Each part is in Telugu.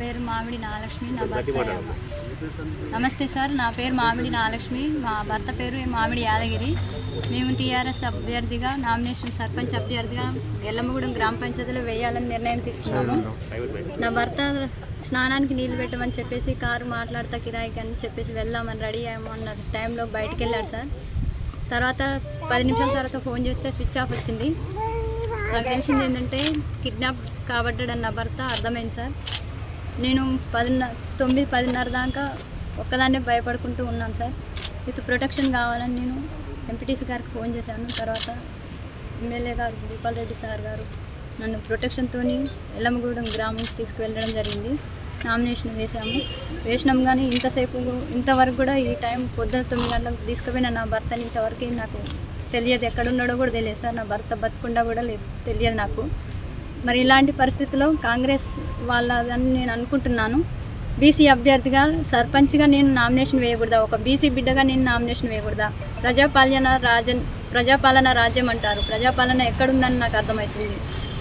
పేరు మామిడి నాగలక్ష్మి, నా భర్త నమస్తే సార్, నా పేరు మామిడి నాగలక్ష్మి, మా భర్త పేరు మామిడి యాదగిరి. మేము టీఆర్ఎస్ అభ్యర్థిగా నామినేషన్ సర్పంచ్ అభ్యర్థిగా ఎల్లమ్మగూడెం గ్రామ పంచాయతీలో వేయాలని నిర్ణయం తీసుకున్నాము. నా భర్త స్నానానికి నీళ్ళు పెట్టమని చెప్పేసి కారు మాట్లాడతా కిరాయికి అని చెప్పేసి వెళ్దామని రెడీ అయ్యామన్న టైంలో బయటికి వెళ్ళాడు సార్. తర్వాత 10 నిమిషాల తర్వాత ఫోన్ చేస్తే స్విచ్ ఆఫ్ వచ్చింది. నాకు తెలిసింది ఏంటంటే కిడ్నాప్ కాబడ్డాడని నా భర్త అర్థమైంది సార్. నేను 9-10:30 దాకా ఒక్కదాన్నే భయపడుకుంటూ ఉన్నాను సార్. విత్ ప్రొటెక్షన్ కావాలని నేను ఎంపీటీసీ గారికి ఫోన్ చేశాను. తర్వాత ఎమ్మెల్యే గారు భూపాల్ రెడ్డి సార్ గారు నన్ను ప్రొటెక్షన్తో ఎల్లమ్మగూడెం గ్రామంకి తీసుకువెళ్ళడం జరిగింది. నామినేషన్ వేసినాం కానీ ఇంతవరకు కూడా ఈ టైం పొద్దున 9 గంటలకు తీసుకుపోయిన నా భర్తని ఇంతవరకు నాకు తెలియదు, ఎక్కడున్నాడో కూడా తెలియదు సార్. నా భర్త బతుకుండా కూడా తెలియదు నాకు. మరి ఇలాంటి పరిస్థితుల్లో కాంగ్రెస్ వాళ్ళని నేను అనుకుంటున్నాను, బీసీ అభ్యర్థిగా సర్పంచ్గా నేను నామినేషన్ వేయకూడదా? ఒక బీసీ బిడ్డగా నేను నామినేషన్ వేయకూడదా? ప్రజాపాలన రాజ్యం అంటారు, ప్రజాపాలన ఎక్కడుందని నాకు అర్థమవుతుంది.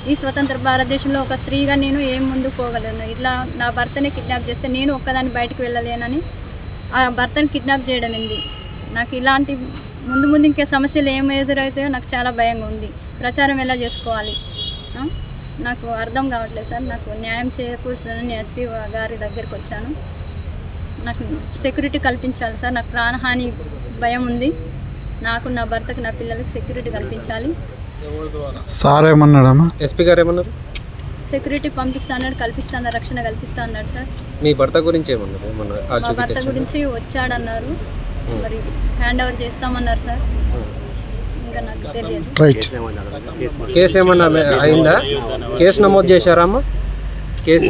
ఈ స్వతంత్ర భారతదేశంలో ఒక స్త్రీగా నేను ఏం ముందుకు పోగలను? ఇట్లా నా భర్తని కిడ్నాప్ చేస్తే నేను ఒక్కదాన్ని బయటకు వెళ్ళలేనని ఆ భర్తను కిడ్నాప్ చేయడం ఏంది? నాకు ఇలాంటి ముందు ఇంకే సమస్యలు ఏం ఎదురవుతాయో నాకు చాలా భయంగా ఉంది. ప్రచారం ఎలా చేసుకోవాలి నాకు అర్థం కావట్లేదు సార్. నాకు న్యాయం చేకూర్చాలని ఎస్పీ గారి దగ్గరికి వచ్చాను. నాకు సెక్యూరిటీ కల్పించాలి సార్. నాకు ప్రాణహాని భయం ఉంది. నాకు, నా భర్తకు, నా పిల్లలకి సెక్యూరిటీ కల్పించాలి. సార్ ఏమన్నాడమ్మా? ఎస్పీ గారు ఏమన్నారు? సెక్యూరిటీ పంపిస్తాడు, కల్పిస్తాను, రక్షణ కల్పిస్తా అన్నాడు సార్. మీ భర్త గురించి ఏమన్నారు? మా భర్త గురించి వచ్చాడన్నారు, మరి హ్యాండ్ ఓవర్ చేస్తామన్నారు సార్. ఇంకా నాకు తెలియదు. కేసు ఏమన్నా అయిందా? కేసు నమోదు చేశారా అమ్మ? కేసు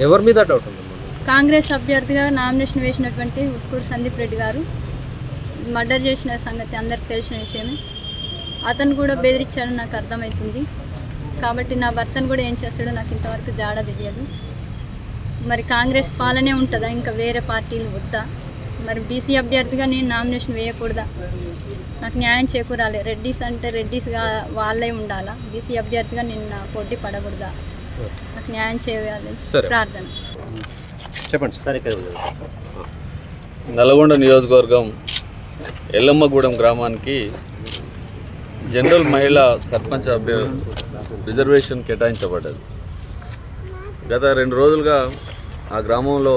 ఎవరి మీద డౌట్ ఉంది? కాంగ్రెస్ అభ్యర్థిగా నామినేషన్ వేసినటువంటి ఉట్కూరు సందీప్ రెడ్డి గారు మర్డర్ చేసిన సంగతి అందరికి తెలిసిన విషయమే. అతను కూడా బెదిరించాడని నాకు అర్థమవుతుంది. కాబట్టి నా భర్తను కూడా ఏం చేస్తాడో నాకు ఇంతవరకు జాడ తెలియదు. మరి కాంగ్రెస్ పాలనే ఉంటుందా, ఇంకా వేరే పార్టీలు వద్దా? మరి బీసీ అభ్యర్థిగా నేను నామినేషన్ వేయకూడదా? నాకు న్యాయం చేకూరాలి. రెడ్డిస్ అంటే రెడ్డిస్గా వాళ్ళే ఉండాలా? బీసీ అభ్యర్థిగా నేను నా పోటీ పడకూడదా? నాకు న్యాయం చేయాలి ప్రార్థన. చెప్పండి సార్. నల్గొండ నియోజకవర్గం ఎల్లమ్మగూడెం గ్రామానికి జనరల్ మహిళా సర్పంచ్ రిజర్వేషన్ కేటాయించబడ్డది. గత 2 రోజులుగా ఆ గ్రామంలో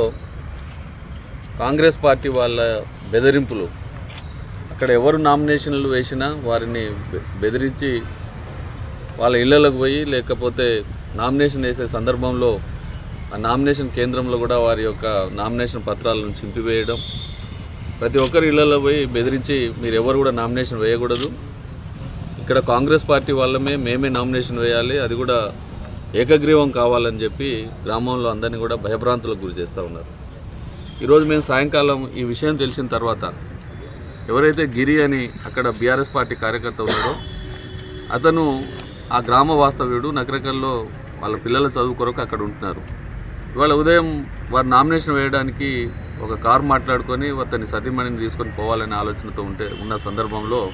కాంగ్రెస్ పార్టీ వాళ్ళ బెదిరింపులు, అక్కడ ఎవరు నామినేషన్లు వేసినా వారిని బెదిరించి వాళ్ళ ఇళ్లలోకి పోయి, లేకపోతే నామినేషన్ వేసే సందర్భంలో ఆ నామినేషన్ కేంద్రంలో కూడా వారి యొక్క నామినేషన్ పత్రాలను చింపివేయడం, ప్రతి ఒక్కరి ఇళ్లలో పోయి బెదిరించి మీరు ఎవరు కూడా నామినేషన్ వేయకూడదు, ఇక్కడ కాంగ్రెస్ పార్టీ వాళ్ళమే మేమే నామినేషన్ వేయాలి, అది కూడా ఏకగ్రీవం కావాలని చెప్పి గ్రామంలో అందరినీ కూడా భయభ్రాంతులకు గురి చేస్తూ ఉన్నారు. ఈరోజు మేము సాయంకాలం ఈ విషయం తెలిసిన తర్వాత ఎవరైతే గిరి అని అక్కడ బీఆర్ఎస్ పార్టీ కార్యకర్త ఉన్నాడో అతను ఆ గ్రామ వాస్తవ్యుడు, నగరకల్లో వాళ్ళ పిల్లల చదువు కొరకు అక్కడ ఉంటున్నారు. ఇవాళ ఉదయం వారు నామినేషన్ వేయడానికి ఒక కారు మాట్లాడుకొని అతని సతీమణిని తీసుకొని పోవాలనే ఆలోచనతో ఉన్న సందర్భంలో,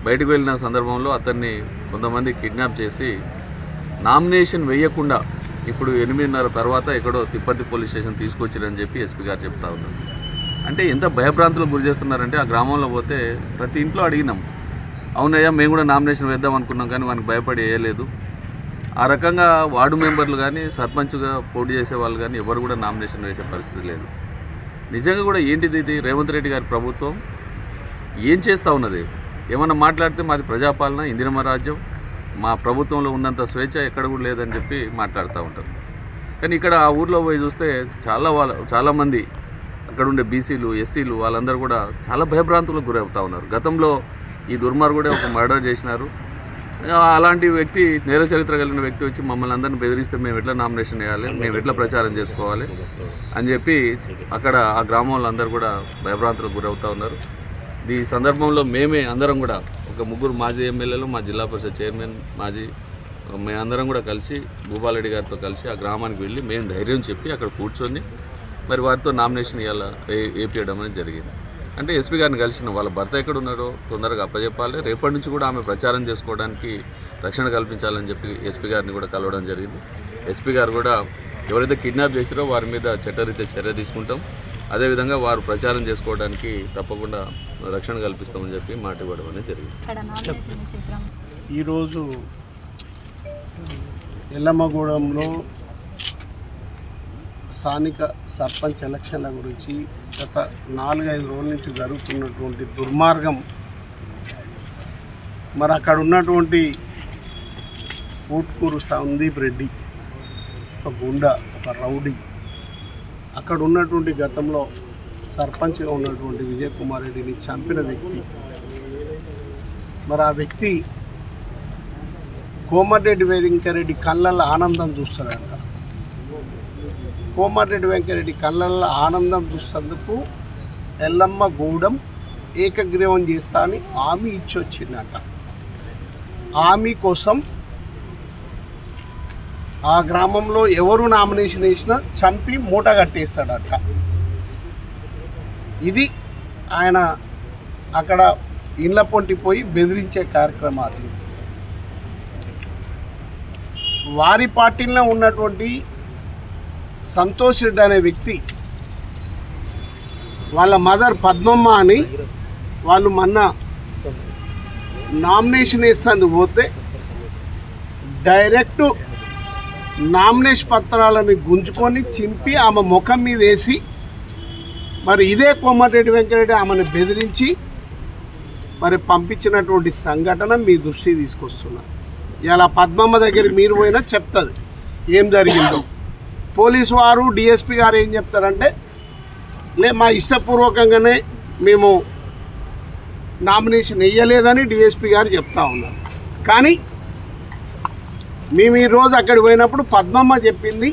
బయటకు వెళ్ళిన సందర్భంలో అతన్ని కొంతమంది కిడ్నాప్ చేసి నామినేషన్ వేయకుండా ఇప్పుడు 8:30 తర్వాత ఎక్కడో తిప్పర్తి పోలీస్ స్టేషన్ తీసుకొచ్చారని చెప్పి ఎస్పీ గారు చెప్తా ఉన్నారు. అంటే ఎంత భయభ్రాంతులకు గురి చేస్తున్నారంటే, ఆ గ్రామంలో పోతే ప్రతి ఇంట్లో అడిగినాం, అవునయ్యా మేము కూడా నామినేషన్ వేద్దాం అనుకున్నాం కానీ వానికి భయపడి వేయలేదు. ఆ రకంగా వార్డు మెంబర్లు కానీ సర్పంచ్గా పోటీ చేసే వాళ్ళు కానీ ఎవరు కూడా నామినేషన్ వేసే పరిస్థితి లేదు. నిజంగా కూడా ఏంటిది ఇది? రేవంత్ రెడ్డి గారి ప్రభుత్వం ఏం చేస్తూ ఉన్నది? ఏమన్నా మాట్లాడితే మాది ప్రజాపాలన, ఇందిరమ్మ రాజ్యం, మా ప్రభుత్వంలో ఉన్నంత స్వేచ్ఛ ఎక్కడ కూడా లేదని చెప్పి మాట్లాడుతూ ఉంటారు. కానీ ఇక్కడ ఆ ఊర్లో పోయి చూస్తే చాలామంది అక్కడ ఉండే బీసీలు, ఎస్సీలు వాళ్ళందరూ కూడా చాలా భయభ్రాంతులకు గురవుతూ ఉన్నారు. గతంలో ఈ దుర్మార్గుడే ఒక మర్డర్ చేసినారు. అలాంటి వ్యక్తి, నేర చరిత్ర కలిగిన వ్యక్తి వచ్చి మమ్మల్ని అందరిని బెదిరిస్తే మేము ఎట్లా నామినేషన్ వేయాలి, మేము ఎట్లా ప్రచారం చేసుకోవాలి అని చెప్పి అక్కడ ఆ గ్రామంలో అందరూ కూడా భయభ్రాంతులకు గురవుతూ ఉన్నారు. ఈ సందర్భంలో మేమే అందరం కూడా ఒక 3 మాజీ ఎమ్మెల్యేలు, మా జిల్లా పరిషత్ చైర్మన్, మేమందరం కూడా కలిసి భూపాల్ రెడ్డి గారితో కలిసి ఆ గ్రామానికి వెళ్ళి మేము ధైర్యం చెప్పి అక్కడ కూర్చొని మరి వారితో నామినేషన్ వేయడం అనేది జరిగింది. అంటే ఎస్పీ గారిని కలిసిన వాళ్ళ భర్త ఎక్కడ ఉన్నారో తొందరగా అప్పచెప్పాలి, రేపటి నుంచి కూడా ఆమె ప్రచారం చేసుకోవడానికి రక్షణ కల్పించాలని చెప్పి ఎస్పీ గారిని కూడా కలవడం జరిగింది. ఎస్పీ గారు కూడా ఎవరైతే కిడ్నాప్ చేసారో వారి మీద చట్టరీత్యా చర్య తీసుకుంటాం, అదేవిధంగా వారు ప్రచారం చేసుకోవడానికి తప్పకుండా రక్షణ కల్పిస్తామని చెప్పి మాట ఇవ్వడం అనేది జరిగింది. ఈరోజు ఎల్లమ్మగూడెంలో స్థానిక సర్పంచ్ ఎలక్షన్ల గురించి గత 4-5 రోజుల నుంచి జరుగుతున్నటువంటి దుర్మార్గం, మరి అక్కడ ఉన్నటువంటి ఊట్కూరు సందీప్ రెడ్డి ఒక గుండా, ఒక రౌడీ, అక్కడ ఉన్నటువంటి గతంలో సర్పంచ్గా ఉన్నటువంటి విజయ్ కుమార్ రెడ్డిని చంపిన వ్యక్తి, మరి ఆ వ్యక్తి కోమటిరెడ్డి వెంకరెడ్డి కళ్ళల్లో ఆనందం చూస్తాడంట. కోమటిరెడ్డి వెంకరెడ్డి కళ్ళల్లో ఆనందం చూసేందుకు ఎల్లమ్మగూడెం ఏకగ్రీవం చేస్తా అని హామీ ఇచ్చి వచ్చిందట. హామీ కోసం ఆ గ్రామంలో ఎవరు నామినేషన్ వేసినా చంపి మూట కట్టేస్తాడట. ఇది ఆయన అక్కడ ఇళ్ళ పొంటిపోయి బెదిరించే కార్యక్రమాలు. వారి పార్టీలో ఉన్నటువంటి సంతోష్ రెడ్డి అనే వ్యక్తి వాళ్ళ మదర్ పద్మమ్మ అని వాళ్ళు మొన్న నామినేషన్ వేస్తాందుకు పోతే డైరెక్ట్ నామినేషన్ పత్రాలను గుంజుకొని చింపి ఆమె ముఖం మీద వేసి, మరి ఇదే కోమటిరెడ్డి వెంకరెడ్డి ఆమెను బెదిరించి మరి పంపించినటువంటి సంఘటన మీ దృష్టికి తీసుకొస్తున్నా. ఇలా పద్మమ్మ దగ్గర మీరు పోయినా చెప్తుంది ఏం జరిగిందో. పోలీసు వారు డిఎస్పీ గారు ఏం చెప్తారంటే, మా ఇష్టపూర్వకంగానే మేము నామినేషన్ వేయలేదని డిఎస్పీ గారు చెప్తా ఉన్నారు. కానీ మేము ఈరోజు అక్కడికి పోయినప్పుడు పద్మమ్మ చెప్పింది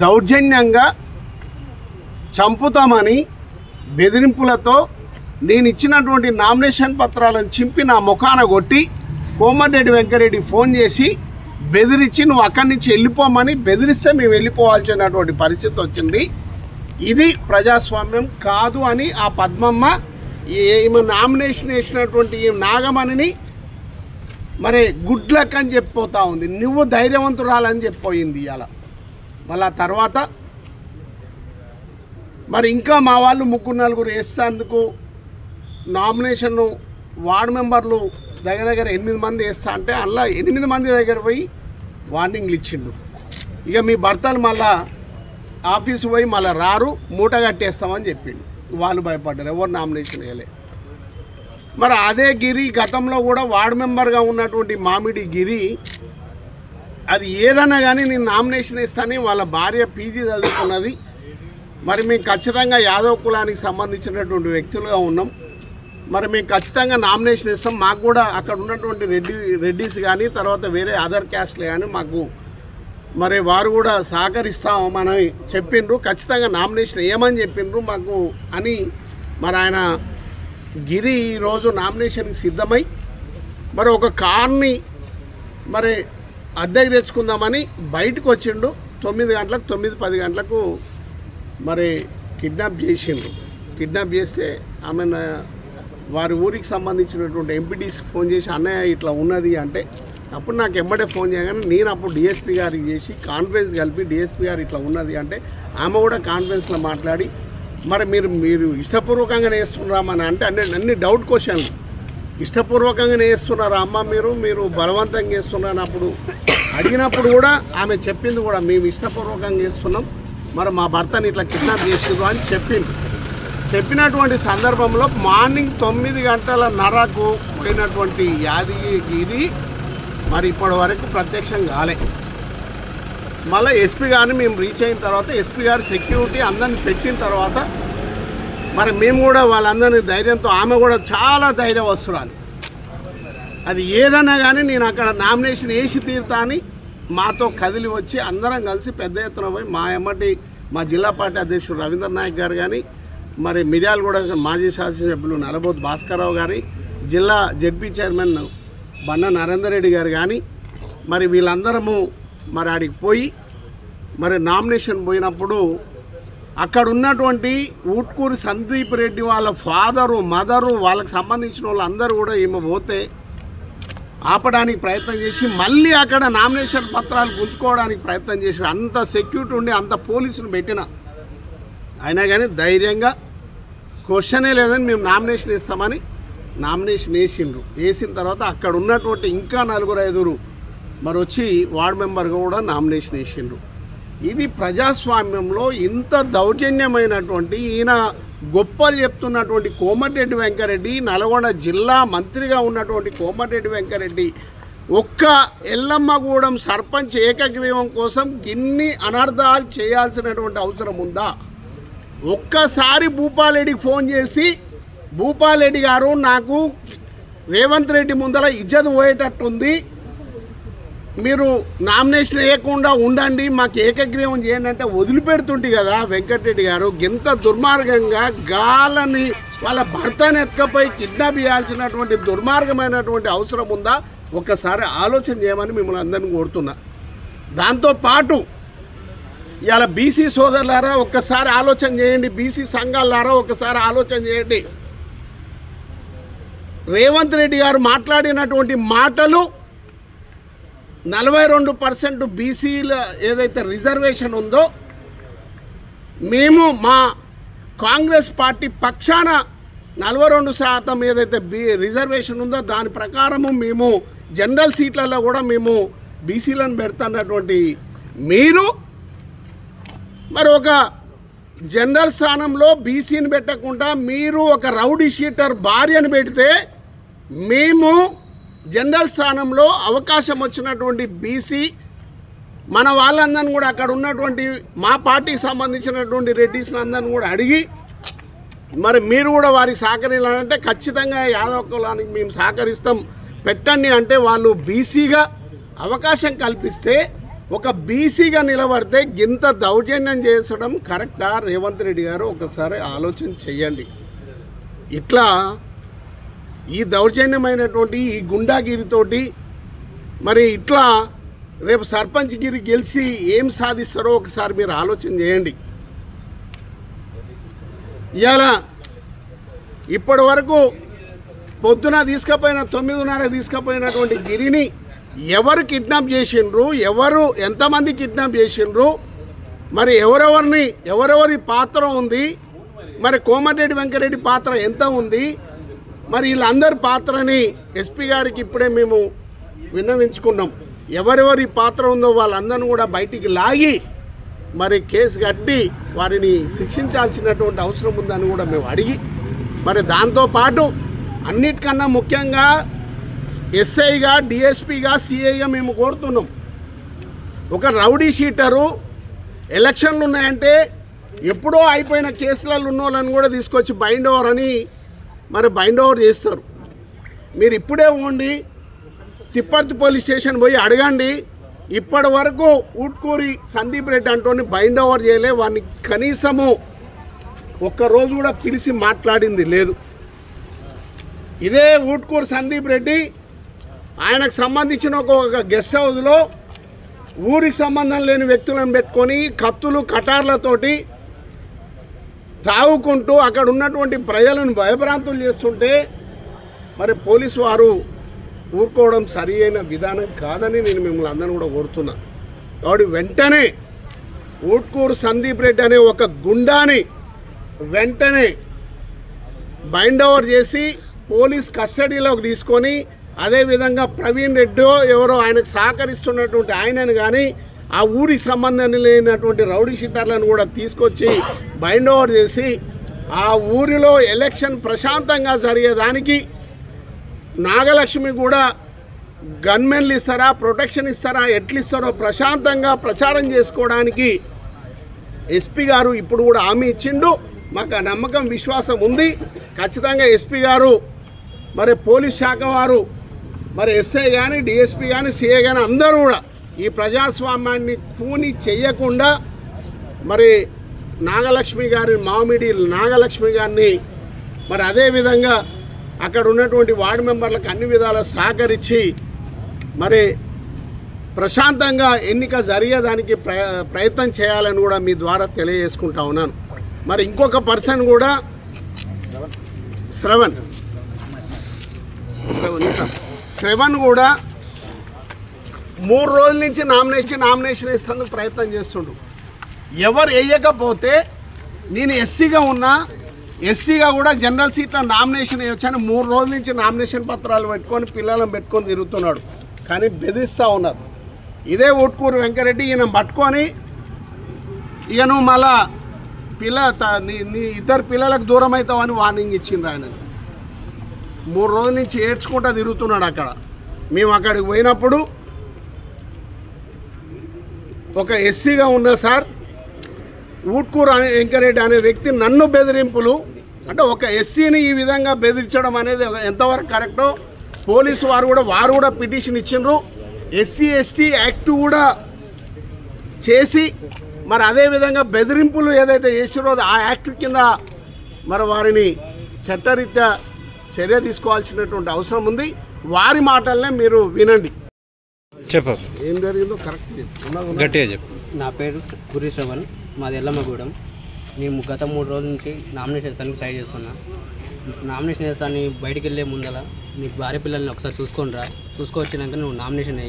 దౌర్జన్యంగా చంపుతామని బెదిరింపులతో నేను ఇచ్చినటువంటి నామినేషన్ పత్రాలను చింపి నా ముఖాన కొట్టి కోమటిరెడ్డి వెంకరెడ్డి ఫోన్ చేసి బెదిరించి నువ్వు అక్కడి నుంచి వెళ్ళిపోమని బెదిరిస్తే మేము వెళ్ళిపోవాల్సినటువంటి పరిస్థితి వచ్చింది. ఇది ప్రజాస్వామ్యం కాదు అని ఆ పద్మమ్మ ఈమె నామినేషన్ వేసినటువంటి ఈ నాగమణిని మరి గుడ్ లక్ అని చెప్పిపోతూ ఉంది. నువ్వు ధైర్యవంతురాలని చెప్పిపోయింది ఇవాళ. మళ్ళా తర్వాత మరి ఇంకా మా వాళ్ళు 3-4 వేసేందుకు నామినేషన్ వార్డు మెంబర్లు దగ్గర 8 మంది వేస్తా అంటే అందులో 8 మంది దగ్గర పోయి వార్నింగ్లు ఇచ్చిండు. ఇక మీ భర్తలు మళ్ళా ఆఫీసు పోయి మళ్ళీ రారు, మూట కట్టేస్తామని చెప్పిండు. వాళ్ళు భయపడ్డారు, ఎవరు నామినేషన్ వేయలే. మరి అదే గిరి గతంలో కూడా వార్డు మెంబర్గా ఉన్నటువంటి మామిడి గిరి అది ఏదన్నా కానీ నేను నామినేషన్ ఇస్తానని వాళ్ళ భార్య పీజీ చదువుకున్నది. మరి మేము ఖచ్చితంగా యాదవ్ కులానికి సంబంధించినటువంటి వ్యక్తులుగా ఉన్నాం. మరి మేము ఖచ్చితంగా నామినేషన్ ఇస్తాం. మాకు కూడా అక్కడ ఉన్నటువంటి రెడ్డిస్ కానీ తర్వాత వేరే అదర్ క్యాస్ట్లే కానీ మాకు మరి వారు కూడా సహకరిస్తామని చెప్పిండ్రు. ఖచ్చితంగా నామినేషన్ వేయమని చెప్పిండ్రు మాకు అని మరి ఆయన గిరి ఈరోజు నామినేషన్కి సిద్ధమై మరి ఒక కార్ని మరి అద్దెకి తెచ్చుకుందామని బయటకు వచ్చిండు. 9 గంటలకు 9-10 గంటలకు మరి కిడ్నాప్ చేసిండ్రు. కిడ్నాప్ చేస్తే ఆమె వారి ఊరికి సంబంధించినటువంటి ఎంపీటీస్కి ఫోన్ చేసి అన్నయ్య ఇట్లా ఉన్నది అంటే అప్పుడు నాకు ఎమ్మడే ఫోన్ చేయగానే నేను అప్పుడు డిఎస్పీ గారికి చేసి కాన్ఫరెన్స్ కలిపి డిఎస్పీ గారు ఇట్లా ఉన్నది అంటే ఆమె కూడా కాన్ఫరెన్స్లో మాట్లాడి మరి మీరు ఇష్టపూర్వకంగానే వేస్తున్నామని అంటే అన్ని డౌట్ క్వశ్చన్లు. ఇష్టపూర్వకంగానే వేస్తున్నారా అమ్మ మీరు బలవంతంగా వేస్తున్నారని అప్పుడు అడిగినప్పుడు కూడా ఆమె చెప్పింది కూడా మేము ఇష్టపూర్వకంగా వేస్తున్నాం, మరి మా భర్తని ఇట్లా కిడ్నాప్ చేసిండ్రు అని చెప్పినటువంటి సందర్భంలో మార్నింగ్ 9:30 పోయినటువంటి యాదగిరి మరి ఇప్పటి వరకు ప్రత్యక్షం కాలే. మళ్ళీ ఎస్పీ గారిని మేము రీచ్ అయిన తర్వాత ఎస్పీ గారు సెక్యూరిటీ అందరిని పెట్టిన తర్వాత మరి మేము కూడా వాళ్ళందరినీ ధైర్యంతో, ఆమె కూడా చాలా ధైర్యవస్తురాలు, అది ఏదన్నా కానీ నేను అక్కడ నామినేషన్ వేసి తీరుతా అని మాతో కదిలి వచ్చి అందరం కలిసి పెద్ద ఎత్తున పోయి మా ఎమ్మటి మా జిల్లా పార్టీ అధ్యక్షుడు రవీంద్ర నాయక్ గారు కానీ మరి మిర్యాలగూడ మాజీ శాసనసభ్యులు నలబోతు భాస్కరరావు గారి, జిల్లా జెడ్పీ చైర్మన్ బండ నరేందర్ రెడ్డి గారు కానీ మరి వీళ్ళందరము మరి ఆడికి పోయి మరి నామినేషన్ పోయినప్పుడు అక్కడ ఉన్నటువంటి ఊట్కూరి సందీప్ రెడ్డి వాళ్ళ ఫాదరు మదరు వాళ్ళకి సంబంధించిన వాళ్ళందరూ కూడా ఈమె పోతే ఆపడానికి ప్రయత్నం చేసి మళ్ళీ అక్కడ నామినేషన్ పత్రాలు గుంజుకోవడానికి ప్రయత్నం చేసి అంత సెక్యూరిటీ ఉండి అంత పోలీసులు పెట్టిన అయినా కానీ ధైర్యంగా క్వశ్చనే లేదని మేము నామినేషన్ ఇస్తామని నామినేషన్ వేసిన తర్వాత అక్కడ ఉన్నటువంటి ఇంకా 4-5 మరి వచ్చి వార్డు మెంబర్గా కూడా నామినేషన్ వేసిండ్రు. ఇది ప్రజాస్వామ్యంలో ఇంత దౌర్జన్యమైనటువంటి ఈయన గొప్పలు చెప్తున్నటువంటి కోమటిరెడ్డి వెంకరెడ్డి, నల్గొండ జిల్లా మంత్రిగా ఉన్నటువంటి కోమటిరెడ్డి వెంకరెడ్డి ఒక్క ఎల్లమ్మగూడెం సర్పంచ్ ఏకగ్రీవం కోసం ఇన్ని అనర్థాలు చేయాల్సినటువంటి అవసరం ఉందా? ఒక్కసారి భూపాలరెడ్డికి ఫోన్ చేసి, భూపాలరెడ్డి గారు నాకు రేవంత్ రెడ్డి ముందర ఇజ్జత్ పోయేటట్టుంది, మీరు నామినేషన్ వేయకుండా ఉండండి, మాకు ఏకగ్రీవం చేయండి అంటే వదిలిపెడుతుంటే కదా వెంకటరెడ్డి గారు. ఇంత దుర్మార్గంగా గాలని వాళ్ళ భర్తను ఎత్తుకపోయి కిడ్నాప్ చేయాల్సినటువంటి దుర్మార్గమైనటువంటి అవసరం ఉందా? ఒక్కసారి ఆలోచన చేయమని మిమ్మల్ని అందరినీ కోరుతున్నా. దాంతోపాటు ఇవాళ బీసీ సోదరులారా ఒక్కసారి ఆలోచన చేయండి, బీసీ సంఘాలారా ఒక్కసారి ఆలోచన చేయండి. రేవంత్ రెడ్డి గారు మాట్లాడినటువంటి మాటలు 42% బీసీల ఏదైతే రిజర్వేషన్ ఉందో మేము మా కాంగ్రెస్ పార్టీ పక్షాన 42% ఏదైతే రిజర్వేషన్ ఉందో దాని ప్రకారము మేము జనరల్ సీట్లలో కూడా మేము బీసీలను పెడుతున్నటువంటి మీరు మరి ఒక జనరల్ స్థానంలో బీసీని పెట్టకుండా మీరు ఒక రౌడీ షీటర్ భార్యను పెడితే మేము జనరల్ స్థానంలో అవకాశం వచ్చినటువంటి బీసీ మన వాళ్ళందరినీ కూడా అక్కడ ఉన్నటువంటి మా పార్టీకి సంబంధించినటువంటి రెడ్డిస్ని అందరిని కూడా అడిగి మరి మీరు కూడా వారికి సహకరించాలంటే ఖచ్చితంగా యాదవ కులానికి మేము సహకరిస్తాం పెట్టండి అంటే వాళ్ళు బీసీగా అవకాశం కల్పిస్తే ఒక బీసీగా నిలబడితే ఇంత దౌర్జన్యం చేసడం కరెక్టా? రేవంత్ రెడ్డి గారు ఒకసారి ఆలోచన చెయ్యండి. ఇట్లా ఈ దౌర్జన్యమైనటువంటి ఈ గుండాగిరితోటి మరి ఇట్లా రేపు సర్పంచ్ గిరి గెలిచి ఏం సాధిస్తారో ఒకసారి మీరు ఆలోచన చేయండి. ఇవాళ ఇప్పటి వరకు పొద్దున తీసుకుపోయిన 9:30 తీసుకుపోయినటువంటి గిరిని ఎవరు కిడ్నాప్ చేసిండ్రు, ఎవరు ఎంతమంది కిడ్నాప్ చేసిండ్రు, మరి ఎవరెవరి పాత్ర ఉంది, మరి కోమటిరెడ్డి వెంకరెడ్డి పాత్ర ఎంత ఉంది, మరి వీళ్ళందరి పాత్రని ఎస్పీ గారికి ఇప్పుడే మేము విన్నవించుకున్నాం. ఎవరెవరి పాత్ర ఉందో వాళ్ళందరినీ కూడా బయటికి లాగి మరి కేసు కట్టి వారిని శిక్షించాల్సినటువంటి అవసరం ఉందని కూడా మేము అడిగి మరి దాంతోపాటు అన్నిటికన్నా ముఖ్యంగా ఎస్ఐగా, డిఎస్పీగా, సిఐగా మేము కోరుతున్నాం. ఒక రౌడీ షీటరు ఎలక్షన్లు ఉన్నాయంటే ఎప్పుడో అయిపోయిన కేసులలో ఉన్న వాళ్ళని కూడా తీసుకొచ్చి బైండ్ ఓవర్ అని మరి బైండ్ ఓవర్ చేస్తారు. మీరు ఇప్పుడే ఉండి తిప్పర్తి పోలీస్ స్టేషన్ పోయి అడగండి. ఇప్పటి వరకు ఊట్కూరి సందీప్ రెడ్డి అంటోని బైండ్ ఓవర్ చేయలే, వాడిని కనీసము ఒక్కరోజు కూడా పిలిచి మాట్లాడింది లేదు. ఇదే ఊట్కూరి సందీప్ రెడ్డి ఆయనకు సంబంధించిన ఒక గెస్ట్ హౌస్లో ఊరికి సంబంధం లేని వ్యక్తులను పెట్టుకొని కత్తులు కటార్లతోటి తాగుకుంటూ అక్కడ ఉన్నటువంటి ప్రజలను భయభ్రాంతులు చేస్తుంటే మరి పోలీసు వారు ఊరుకోవడం సరి అయిన విధానం కాదని నేను మిమ్మల్ని అందరినీ కూడా కోరుతున్నా. కాబట్టి వెంటనే ఊట్కూరు సందీప్ రెడ్డి అనే ఒక గుండాని వెంటనే బైండ్ ఓవర్ చేసి పోలీస్ కస్టడీలోకి తీసుకొని అదేవిధంగా ప్రవీణ్ రెడ్డో ఎవరో ఆయనకు సహకరిస్తున్నటువంటి ఆయనను కానీ ఆ ఊరికి సంబంధం లేనటువంటి రౌడీ షీటర్లను కూడా తీసుకొచ్చి బైండ్ ఓవర్ చేసి ఆ ఊరిలో ఎలక్షన్ ప్రశాంతంగా జరిగేదానికి నాగలక్ష్మి కూడా గన్మెన్లు ఇస్తారా, ప్రొటెక్షన్ ఇస్తారా, ఎట్లు ఇస్తారో ప్రశాంతంగా ప్రచారం చేసుకోవడానికి ఎస్పీ గారు ఇప్పుడు కూడా హామీ ఇచ్చిండు. మాకు ఆ నమ్మకం విశ్వాసం ఉంది. ఖచ్చితంగా ఎస్పీ గారు మరి పోలీస్ శాఖ వారు మరి ఎస్ఐ కానీ, డిఎస్పీ కానీ, సిఐ కానీ అందరూ కూడా ఈ ప్రజాస్వామ్యాన్ని కూని చెయ్యకుండా మరి నాగలక్ష్మి గారి మామిడి నాగలక్ష్మి గారిని మరి అదేవిధంగా అక్కడ ఉన్నటువంటి వార్డు మెంబర్లకు అన్ని విధాలా సహకరించి మరి ప్రశాంతంగా ఎన్నిక జరిగేదానికి ప్రయత్నం చేయాలని కూడా మీ ద్వారా తెలియజేసుకుంటా ఉన్నాను. మరి ఇంకొక పర్సన్ కూడా శ్రవణ్ కూడా 3 రోజుల నుంచి నామినేషన్ ఇస్తేందుకు ప్రయత్నం చేస్తుండు. ఎవరు వేయకపోతే నేను ఎస్సీగా ఉన్నా, ఎస్సీగా కూడా జనరల్ సీట్ల నామినేషన్ వేయొచ్చని 3 రోజుల నుంచి నామినేషన్ పత్రాలు పెట్టుకొని పిల్లలను పెట్టుకొని తిరుగుతున్నాడు. కానీ బెదిరిస్తూ ఉన్నారు. ఇదే ఊట్కూరు వెంకరెడ్డి ఈయన పట్టుకొని ఇక నువ్వు మళ్ళా నీ ఇద్దరు పిల్లలకు దూరం అవుతావని వార్నింగ్ ఇచ్చిండ్రు. ఆయన 3 రోజుల నుంచి ఏడ్చుకుంటూ తిరుగుతున్నాడు అక్కడ. మేము అక్కడికి పోయినప్పుడు ఒక ఎస్సీగా ఉన్న సార్ ఊట్కూరు వెంకరెడ్డి అనే వ్యక్తి నన్ను బెదిరింపులు అంటే ఒక ఎస్సీని ఈ విధంగా బెదిరించడం అనేది ఎంతవరకు కరెక్టో పోలీసు వారు కూడా పిటిషన్ ఇచ్చిండ్రు. ఎస్సీ ఎస్టీ యాక్ట్ కూడా చేసి మరి అదేవిధంగా బెదిరింపులు ఏదైతే చేసిరో ఆ యాక్ట్ కింద మరి వారిని చట్టరీత్యా చర్య తీసుకోవాల్సినటువంటి అవసరం ఉంది. వారి మాటలనే మీరు వినండి. చెప్పు ఏం జరిగిందో కరెక్ట్ గట్టిగా చెప్పు. నా పేరు గురి శ్రవణ్, మాది ఎల్లమ్మగూడెం. నేను గత 3 రోజుల నుంచి నామినేషన్ వేస్తానికి ట్రై చేస్తున్నా. నామినేషన్ వేస్తాను బయటికి వెళ్ళే ముందల నీ భార్య పిల్లల్ని ఒకసారి చూసుకొచ్చినాక నువ్వు నామినేషన్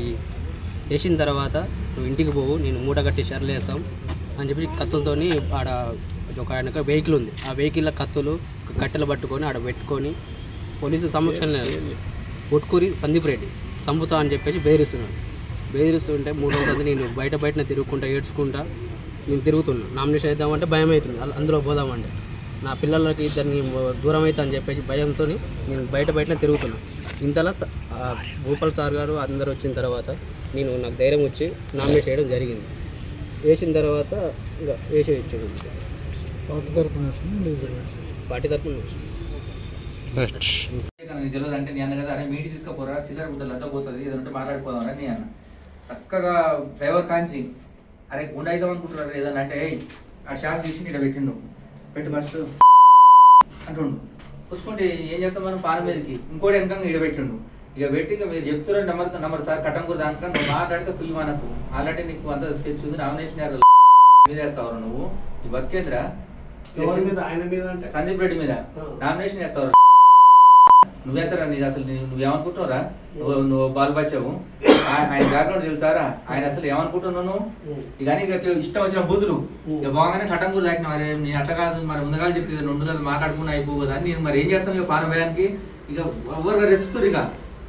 వేసిన తర్వాత నువ్వు ఇంటికి పోవు, నేను మూట కట్టి షర్లు వేస్తాం అని చెప్పి కత్తులతోని ఆడ ఒక వెహికల్ ఉంది, ఆ వెహికల్లో కత్తులు కట్టెలు పట్టుకొని ఆడ పెట్టుకొని పోలీసు సమక్షంలో ఉట్కూరి సందీప్ రెడ్డి చంపుతా అని చెప్పేసి బెదిరిస్తుంటే 3 రోజులు నేను బయటనే తిరుగుకుంటా ఏడ్చుకుంటా నేను తిరుగుతున్నా. నామినేషన్ వేద్దామంటే భయం అవుతుంది, అందులో పోదామంటే నా పిల్లలకి ఇద్దరిని దూరం అవుతా అని చెప్పేసి భయంతో నేను బయటనే తిరుగుతున్నా. ఇంతలా భూపాల్ సార్ గారు అందరు వచ్చిన తర్వాత నాకు ధైర్యం వచ్చి నామినేషన్ వేయడం జరిగింది. వేసిన తర్వాత ఇంకా వేసి ఇచ్చాడు పార్టీ తరఫున. తెలియదు అంటే నేను అన్న కదా, అరే మీటి తీసుకుపోరా సిల్లర్ గుడ్డ లచ్చపోతుంది ఏదంటే మాట్లాడిపోదాం అని నేను అన్న. చక్కగా డ్రైవర్ కాంచి అరే గుండె అవుతాం అనుకుంటున్నారు ఏదన్నా అంటే ఆ షాక్ తీసి ఇక్కడ పెట్టిండు, పెట్టి ఫస్ట్ అంటుండు పుచ్చుకుంటే ఏం చేస్తాం మనం పాన మీదకి ఇంకోటి వెనకంగా ఇక్కడ పెట్టిండు. ఇక పెట్టి ఇక మీరు చెప్తున్నారు నెంబర్ సార్ కట్టంకూరు దానికన్నా నువ్వు మాట్లాడితే కుయ్యి మనకు ఆల్రెడీ నీకు అంత స్కెచ్ ఉంది, నామినేషన్ మీద వేస్తావు నువ్వు ఈ బతికేంద్రా సందీప్ రెడ్డి మీద నామినేషన్ వేస్తావు. నువ్వేంతరా నీ అసలు నువ్వేమనుకుంటున్నావురా, నువ్వు బాల్ బచ్చావు. ఆయన బ్యాక్గ్రౌండ్ తెలుసారా, ఆయన అసలు ఏమనుకుంటున్నావు నువ్వు. ఇక ఇష్టం వచ్చిన బూతులు ఇక బాగానే కట్టంకూరు దాటినా మరి నేను అట్లా కాదు మరి ముందుగా చెప్తే 2 గంటలు మాట్లాడుకుని అయిపోవు కదా నేను మరి ఏం చేస్తాను ఇక పానభయానికి. ఇక ఎవరు రెచ్చుతారు. ఇక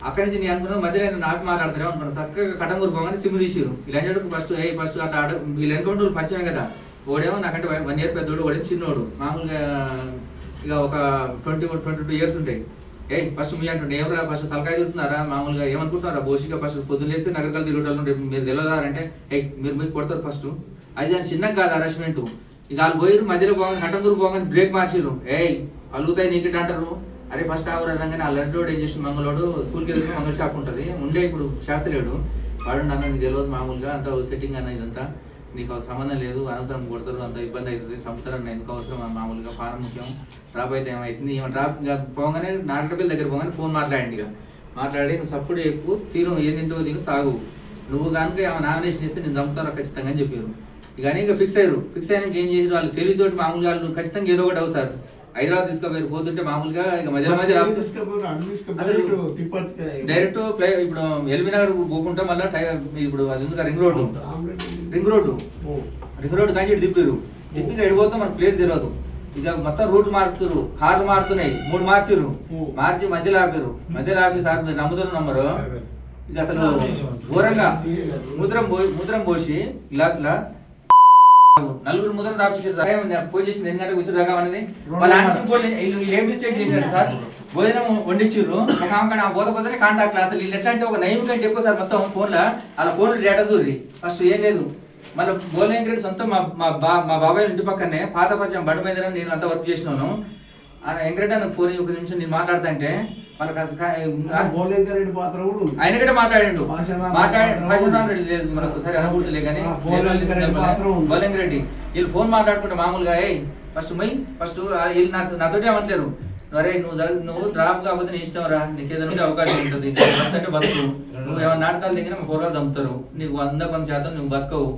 అక్కడి నుంచి నేను అనుకున్నాను మధ్యలో నాకు మాట్లాడతారే అనుకున్నాను. చక్కగా కట్టంకూరు పోగానే సిమ్ తీసిరు. ఇలా ఫస్ట్ అట్లా వీళ్ళు ఎన్కౌంటర్ పరిచయం కదా. ఓడేమో నాకంటే 1 year పెద్దోడు, ఓడే చిన్నోడు. మామూలుగా ఇక ఒక 22 years ఉంటాయి. ఫస్ట్ మీ అంటుండే ఎవరా ఫస్ట్ తలకాయ తిరుగుతున్నారా మామూలుగా ఏమనుకుంటున్నారా బోసిగా ఫస్ట్ పొద్దున్న లేస్తే నగరకాలు తిరుగుతారు మీరు తెలియదారంటే మీరు మీకు కొడతారు ఫస్ట్. అది దాని చిన్నగా కాదు అరెస్ట్మెంట్. ఇక వాళ్ళు పోయిరు మధ్యలో పోగానే కట్టంకూరు పోగానే బ్రేక్ మార్చిరు. అలుగుతాయి నీకు అంటారు. అరే ఫస్ట్ ఆవరంగానే ఆ లడ్డోడు ఏం చేసిన మంగళోడు స్కూల్కి వెళ్తే మంగళ షాప్ ఉంటుంది ఉండే ఇప్పుడు శాస్త్రలేడు వాడు నన్ను నీకు తెలియదు మామూలుగా అంత సెట్టింగ్ అన్న ఇదంతా నీకు సంబంధం లేదు అనవసరం కొడతారు అంత ఇబ్బంది అవుతుంది చంపుతారని ఎందుకు అవసరం మామూలుగా పానం ముఖ్యం డ్రాప్ అయితే ఏమవుతుంది డ్రాప్ ఇక పోగానే నాగరపల్లి దగ్గర పోగానే ఫోన్ మాట్లాడండి. ఇక మాట్లాడి నువ్వు సప్పుడు ఎక్కువ తీరు ఏం తింటో తిను తాగు నువ్వు కనుక ఏమైనా నామినేషన్ ఇస్తే నేను చంపుతాను ఖచ్చితంగా అని చెప్పారు. ఇక ఇక ఫిక్స్ అయ్యారు. ఫిక్స్ అయినాక ఏం చేసారు వాళ్ళు తెలివితోటి మామూలుగా వాళ్ళు ఖచ్చితంగా ఏదో ఒకటి అవుతారు. హైదరాబాద్ తీసుకుపోయి పోతుంటే మామూలుగా ఇక మధ్య డైరెక్ట్ ఇప్పుడు ఎల్బీనగర్ పోకుంటా మళ్ళీ ఇప్పుడు అది ఉంది రింగ్ రోడ్డు కానీ తిప్పారు. తిప్పిగా ఎడిపోతే మనకు ప్లేస్ తెలియదు. ఇక మొత్తం రూట్ మారుస్తారు, కార్లు మారుతున్నాయి. 3 మార్చిరు. మార్చి మధ్యలో ఆపి సార్ మీరు నమ్మరు ఇక అసలు ఘోరంగా మూత్రం పోసి గ్లాసులా 4 ముద్రలు రాపించారు. ఫోన్ చేసి 2 గంటలకు విద్యుత్ రాగా అనేది వాళ్ళ ఏం మిస్టేక్ చేశారు సార్. భోజనం వండించారు ఒక ఆమె పోతే కాంటాక్ట్ క్లాస్ వీళ్ళు ఎట్లా అంటే ఒక 9 కంటే ఎక్కువ సార్ మొత్తం ఫోన్లో అలా ఫోన్ డేటా చూరి ఫస్ట్ ఏం లేదు. మళ్ళీ బోల్ వెంకరెడ్డి సొంతం మా బాబాయ్ ఇంటి పక్కనే పాత పరిచయం బండి మీద నేను అంత వర్క్ చేసినాను. వెంకరెడ్డి నాకు ఫోన్ 1 నిమిషం నేను మాట్లాడతా అంటే వాళ్ళకి ఆయన కూడా మాట్లాడిండు. రెడ్డి లేదు మనకు సరే అనకూడదులే కానీ బోల్ వెంకరెడ్డి వీళ్ళు ఫోన్ మాట్లాడుకుంటే మామూలుగా ఫస్ట్ వీళ్ళు నాతోటి ఏమంటారు అరే నువ్వు డ్రాప్ కాకపోతే నీ ఇష్టం రా నీకు ఏదైనా అవకాశం ఉంటుంది బతుకు నువ్వు ఏమైనా నాటకాలు దిగినా మా పూర్వాలు చంపుతారు నీకు 100% నువ్వు బతకవు.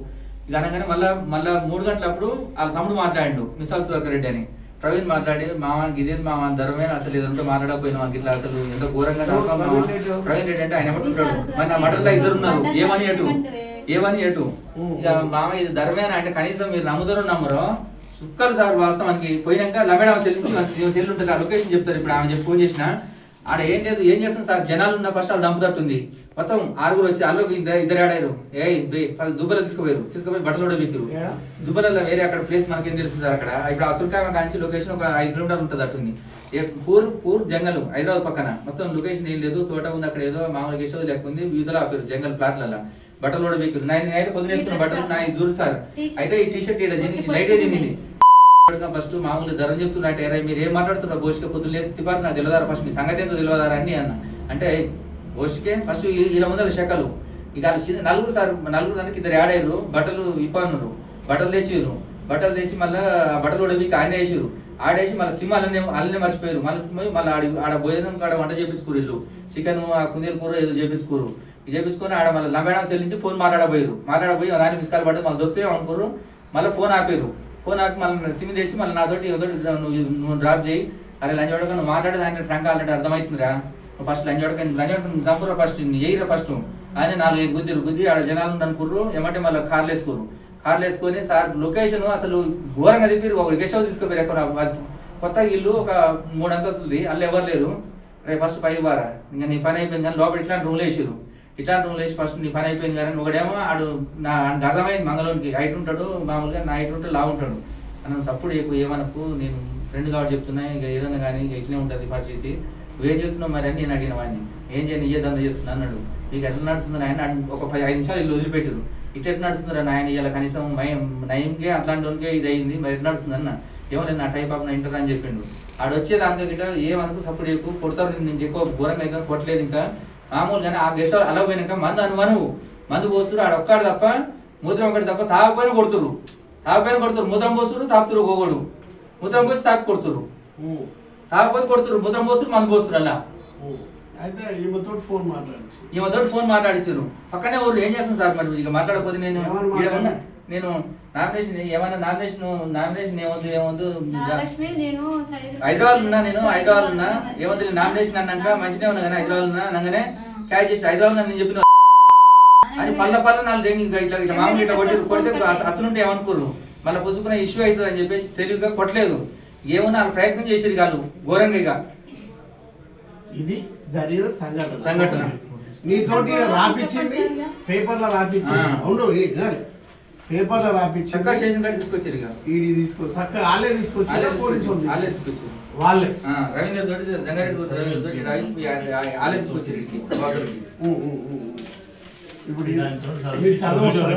ఇక అనగానే మళ్ళా 3 గంటలప్పుడు వాళ్ళ తమ్ముడు మాట్లాడిండు మిసాల్ సుధాకర్ రెడ్డి అని. ప్రవీణ్ మాట్లాడి మావానికి ఇదే మామ ధర్మే అసలు ఏదంటే మాట్లాడకపోయినా మనకి ఇట్లా అసలు ఎంత ఘోరంగా ప్రవీణ్ రెడ్డి అంటే ఆయన ఏమంటుంటాడు మరి నా మటన్లో 2 ఉన్నారు ఏమని ఎటు ఇక మామ ఇది ధర్మేనా అంటే కనీసం మీరు నమ్ముతారో నమ్మరో సుక్కలు సార్ వాస్తవానికి పోయినాక లమేడ సెల్ నుంచి సెల్ ఉంటుంది ఆ లొకేషన్ చెప్తారు. ఇప్పుడు ఆమె చెప్పి ఫోన్ చేసిన ఆడ ఏం లేదు ఏం చేస్తుంది సార్ జనాలు ఉన్న ఫస్ట్ వాళ్ళు దంపుతట్టుంది. మొత్తం 6 వచ్చి వాళ్ళు ఇద్దరు ఆడారు. దుబ్బలో తీసుకుపోయి బట్టలు కూడా బీకిరు. దుబ్బలలో వేరే అక్కడ ప్లేస్ మనకేం తెలుస్తుంది సార్. అక్కడ ఇప్పుడు ఆ తుర్కాయ కాంచి లొకేషన్ ఒక 5 కిలోమీటర్లు ఉంటుంది అట్టుంది. పూర్ జంగల్ హైదరాబాద్ పక్కన మొత్తం లొకేషన్ ఏం లేదు. తోట ఉంది అక్కడ ఏదో మామూలు గెస్ట్ లేకుంది వివిధలో ఆపారు జంగల్ ప్లాట్లలో బట్టలు కూడా బీకిరు. నేను పొద్దున వేసుకున్న బట్టలు నా దూరం సార్. అయితే ఈ టీషర్ట్ లైట్ వేసింది ఫస్ట్ మామూలు ధర చెప్తున్నట్టే మీరు ఏం మాట్లాడుతున్నారు బోష్కే పొద్దులు లేసి తిపారు నాకు తెలియదారా ఫస్ట్ మీ సంగతి ఎంతో తెలియదారా అని అన్న అంటే బోష్కే ఫస్ట్ ఇలా ముందర శకలు ఇక నలుగురు దానికి 2 ఆడారు. బట్టలు ఇప్పన్నారు బట్టలు తెచ్చి మళ్ళీ బట్టలు కూడా వీక్ ఆయన వేసారు. ఆడేసి మళ్ళీ సిమ్ అల్లనే మర్చిపోయారు. మళ్ళీ ఆడ భోజనం కాడ వంట చేపించుకోరు ఇల్లు చికెన్ ఆ కుందేలు కూర ఏదో చేపించుకొని ఆడ మళ్ళీ లమేడా సెల్ నుంచి ఫోన్ మాట్లాడబోయి రాని మిస్కాల్ పడ్డది మళ్ళీ దొరికితే అనుకోరు. మళ్ళీ ఫోన్ ఆపారు. ఫోన్ ఆపి మళ్ళీ సిమ్ తెచ్చి మళ్ళీ నాతోటి నువ్వు డ్రాప్ చేయి అరే లంచ్ వాడక నువ్వు మాట్లాడేది ఆయన ట్రంక్ ఆల్రెడీ అర్థమవుతుందిరా నువ్వు ఫస్ట్ లంచ్ వాడక చంపురా ఫస్ట్ ఎయిరా ఫస్ట్ ఆయన 4-5 గుద్ది ఆడ జనాలు అనుకుర్రు. ఏమంటే మళ్ళీ కార్లు వేసుకొని సార్ లొకేషన్ అసలు ఘోరంగా తిప్పారు. ఒక గెస్ట్ హౌస్ తీసుకుపోయారు. ఎక్కడ కొత్త ఇల్లు ఒక 3 అంతస్తులది అల్లు ఎవరు లేరు. రేపు ఫస్ట్ పై వారా ఇంకా నీ పని అయిపోయింది కానీ లోపల ఇట్లాంటి రూమ్లు వేసి ఫస్ట్ నీ పని అయిపోయింది కానీ ఒకడేమో ఆడు నా అర్థమైంది మంగళూరుకి హైట్ ఉంటాడు మామూలుగా నా హైట్ ఉంటే లావు ఉంటాడు అన్న సప్పుడు ఏమనకు నేను ఫ్రెండ్ కాబట్టి చెప్తున్నా ఇక ఏదన్నా కానీ ఇక ఇట్లే ఉంటుంది పరిస్థితి నువ్వేం చేస్తున్నావు మరి అని నేను అడిగిన వాడిని ఏం చేయను ఇయ్యే దందా చేస్తున్నా అన్నాడు. నీకు ఎట్లా నడుస్తుంది ఆయన ఒక 5 నిమిషాలు ఇల్లు వదిలిపెట్టారు. ఇట్లా నడుస్తుందిరా నాయన ఇలా కనీసం నయంకే అట్లాంటి వాళ్ళకే ఇది అయింది మరి ఎట్లా నడుస్తుంది అన్న ఏమో నేను నా టైప్ ఆఫ్ నా ఇంటర్ అని చెప్పిండు. ఆడు వచ్చే దాంట్లో గిట్ట ఏమనుకో సప్పుడు ఎక్కువ కొడతారు నేను ఎక్కువ ఘోరంగా అయితే కొట్టలేదు ఇంకా మామూలుగానే ఆ గెస్ట్ అలా పోయినాక మందు పోస్తున్నారు. ఆడ ఒక్కడు తప్ప మూత్రం ఒకటి తప్ప తాగపోయిన కొడుతురు మూత్రం పోస్తురు తాపుతురు ఒకడు మూత్రం పోసి తాపి కొడుతురు తాగపోతే కొడుతురు మూత్రం పోస్తురు మందు పోస్తురు అలా ఈమెతోటి ఫోన్ మాట్లాడించారు. పక్కనే వాళ్ళు ఏం చేస్తాను సార్ మరి ఇక మాట్లాడకపోతే నేను నామినేషన్ ఏమొద్దు హైదరాబాద్ ఉన్నా ఏమొద్దు నామినేషన్ అన్నాక మంచిగా ఉన్నా కానీ హైదరాబాద్ ఉన్నా అనగానే క్యాచ్ చేసి హైదరాబాద్ నేను చెప్పిన అని పళ్ళ నాలుగు దేని ఇట్లా మామూలు ఇట్లా కొడితే అసలుంటే ఏమనుకోరు మళ్ళీ పుసుకున్న ఇష్యూ అవుతుంది అని చెప్పేసి తెలివిగా కొట్టలేదు. ఏమన్నా వాళ్ళు ప్రయత్నం చేసేది కాదు ఘోరంగా. ఇక ఇది జరిగిన సంఘటన నీతోటి రాపించింది పేపర్లో రాపించి స్టేషన్ కాడ తీసుకొచ్చారు. ఇక చక్కగా వాళ్ళే తీసుకొచ్చారు వాళ్ళే రవీంద్ర తోటి రంగారెడ్డి వాళ్ళే తీసుకొచ్చారు. ఇప్పుడు చదవచ్చు